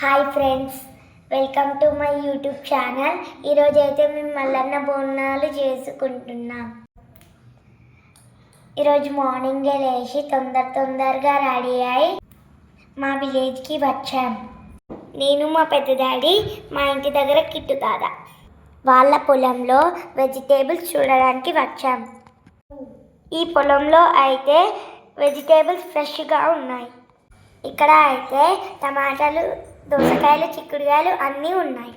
Hi friends, welcome to my YouTube channel. ఈరోజు అయితే మేము మల్లన్న బోనాలు చేసుకుంటున్నాం. ఈరోజు మార్నింగే లేచి తొందరగా రెడీ అయి మా విలేజ్కి వచ్చాం. నేను మా పెద్ద డాడీ మా ఇంటి దగ్గర కిట్టు దాదా వాళ్ళ పొలంలో వెజిటేబుల్స్ చూడడానికి వచ్చాం. ఈ పొలంలో అయితే వెజిటేబుల్స్ ఫ్రెష్గా ఉన్నాయి. ఇక్కడ అయితే టమాటాలు, దోసకాయలు, చిక్కుడుకాయలు అన్నీ ఉన్నాయి.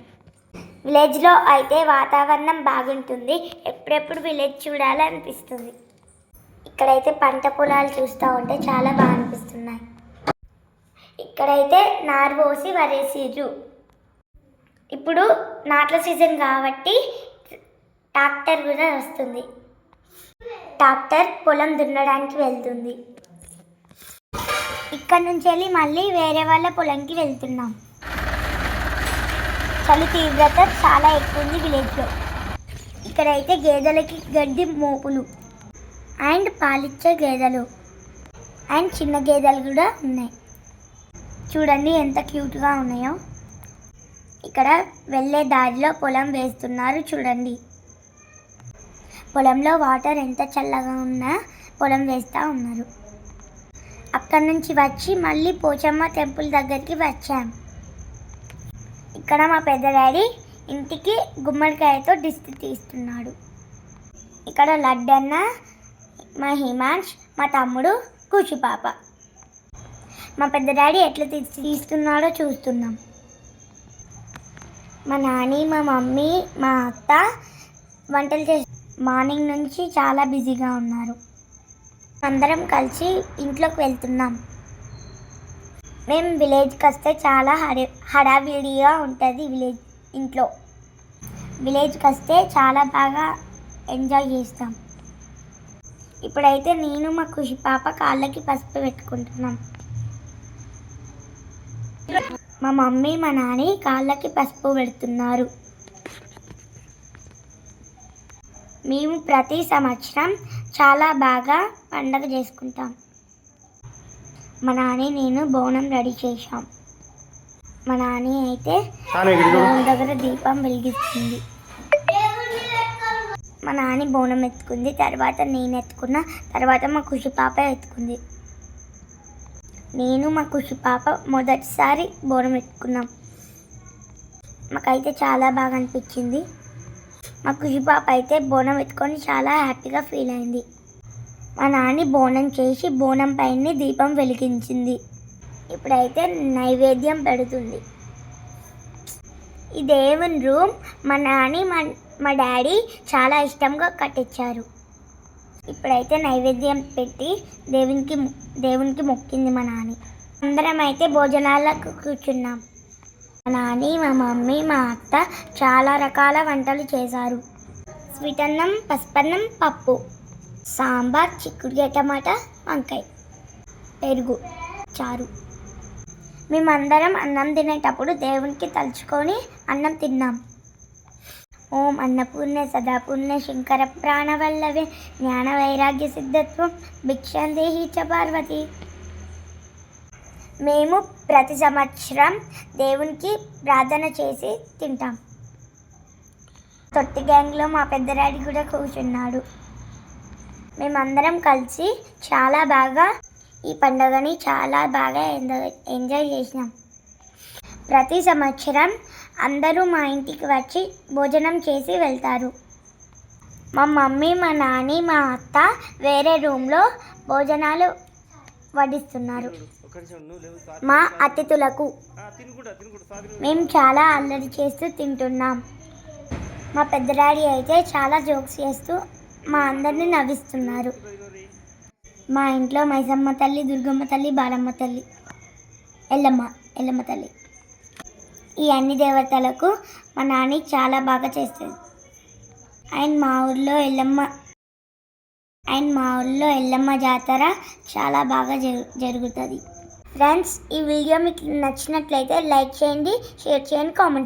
విలేజ్లో అయితే వాతావరణం బాగుంటుంది. ఎప్పుడెప్పుడు విలేజ్ చూడాలనిపిస్తుంది. ఇక్కడైతే పంట పొలాలు చూస్తూ ఉంటే చాలా బాగా అనిపిస్తున్నాయి. ఇక్కడైతే నారు పోసి వరేసిర్రు. ఇప్పుడు నాట్ల సీజన్ కాబట్టి ట్రాక్టర్ కూడా వస్తుంది. ట్రాక్టర్ పొలం దున్నడానికి వెళ్తుంది. ఇక్కడ నుంచి వెళ్ళి మళ్ళీ వేరే వాళ్ళ పొలంకి వెళ్తున్నాం. చలి తీవ్రత చాలా ఎక్కువ ఉంది విలేజ్లో. ఇక్కడైతే గేదెలకి గడ్డి మోపులు అండ్ పాలిచ్చే గేదెలు అండ్ చిన్న గేదెలు కూడా ఉన్నాయి. చూడండి ఎంత క్యూట్గా ఉన్నాయో. ఇక్కడ వెళ్ళే దారిలో పొలం వేస్తున్నారు. చూడండి పొలంలో వాటర్ ఎంత చల్లగా ఉన్నా పొలం వేస్తూ ఉన్నారు. అక్కడి నుంచి వచ్చి మళ్ళీ పోచమ్మ టెంపుల్ దగ్గరికి వచ్చాం. ఇక్కడ మా పెద్ద డాడీ ఇంటికి గుమ్మడికాయతో దిష్టి తీస్తున్నాడు. ఇక్కడ లడ్డన్న, మా హిమాంష్, మా తమ్ముడు, కూచి పాప. మా పెద్ద డాడీ ఎట్లా తీస్తున్నాడో చూస్తున్నాం. మా నాని, మా మమ్మీ, మా అత్త వంటలు చేసి మార్నింగ్ నుంచి చాలా బిజీగా ఉన్నారు. అందరం కలిసి ఇంట్లోకి వెళ్తున్నాం. మేము విలేజ్కి వస్తే చాలా హడావిడిగా ఉంటుంది. విలేజ్కి వస్తే చాలా బాగా ఎంజాయ్ చేస్తాం. ఇప్పుడైతే నేను మా ఖుషి పాప కాళ్ళకి పసుపు పెట్టుకుంటున్నాం. మా మమ్మీ, మా నాని కాళ్ళకి పసుపు పెడుతున్నారు. మేము ప్రతి సంవత్సరం చాలా బాగా పండగ చేసుకుంటాం. మా నాని, నేను బోనం రెడీ చేశాం. మా నాని అయితే బోనం దగ్గర దీపం వెలిగిస్తుంది. మా నాని బోనం ఎత్తుకుంది, తర్వాత నేను ఎత్తుకున్నా, తర్వాత మా ఖుషి పాప ఎత్తుకుంది. నేను మా ఖుషి పాప మొదటిసారి బోనం ఎత్తుకున్నాం. మాకైతే చాలా బాగా అనిపించింది. మా ఖుషి పాప అయితే బోనం ఎత్తుకొని చాలా హ్యాపీగా ఫీల్ అయింది. మా నాని బోనం చేసి బోనం పైన దీపం వెలిగించింది. ఇప్పుడైతే నైవేద్యం పెడుతుంది. ఈ దేవుని రూమ్ మా నాని, మా డాడీ చాలా ఇష్టంగా కట్టించారు. ఇప్పుడైతే నైవేద్యం పెట్టి దేవునికి మొక్కింది మా నాని. అందరం అయితే భోజనాలకు కూర్చున్నాం. మా నాని, మా మమ్మీ, మా అత్త చాలా రకాల వంటలు చేశారు. స్వీట్ అన్నం, పసుపన్నం, పప్పు, సాంబార్, చిక్కుడుకాయ, టమాటా, వంకాయ, పెరుగు, చారు. మేమందరం అన్నం తినేటప్పుడు దేవునికి తలుచుకొని అన్నం తిన్నాం. ఓం అన్నపూర్ణే సదాపూర్ణే శంకర ప్రాణవల్లవే జ్ఞాన వైరాగ్య సిద్ధత్వం భిక్షాందేహి చ పార్వతి. మేము ప్రతి సంవత్సరం దేవునికి ప్రార్థన చేసి తింటాం. తొట్టి గ్యాంగ్లో మా పెద్ద డాడీ కూడా కూర్చున్నాడు. మేమందరం కలిసి చాలా బాగా ఈ పండుగని చాలా బాగా ఎంజాయ్ చేసినాం. ప్రతి సంవత్సరం అందరూ మా ఇంటికి వచ్చి భోజనం చేసి వెళ్తారు. మా మమ్మీ, మా నాని, మా అత్త వేరే రూమ్లో భోజనాలు వడ్డిస్తున్నారు మా అతిథులకు. మేము చాలా అల్లరి చేస్తూ తింటున్నాం. మా పెద్ద డాడీ అయితే చాలా జోక్స్ చేస్తూ మా అందరినీ నవ్విస్తున్నారు. మా ఇంట్లో మైసమ్మ తల్లి, దుర్గమ్మ తల్లి, బాలమ్మ తల్లి, ఎల్లమ్మ తల్లి, ఈ అన్ని దేవతలకు మా నాని చాలా బాగా చేస్తుంది. అండ్ మా ఊర్లో ఎల్లమ్మ జాతర చాలా బాగా జరుగుతుంది. ఫ్రెండ్స్, ఈ వీడియో మీకు నచ్చినట్లయితే లైక్ చేయండి, షేర్ చేయండి, కామెంట్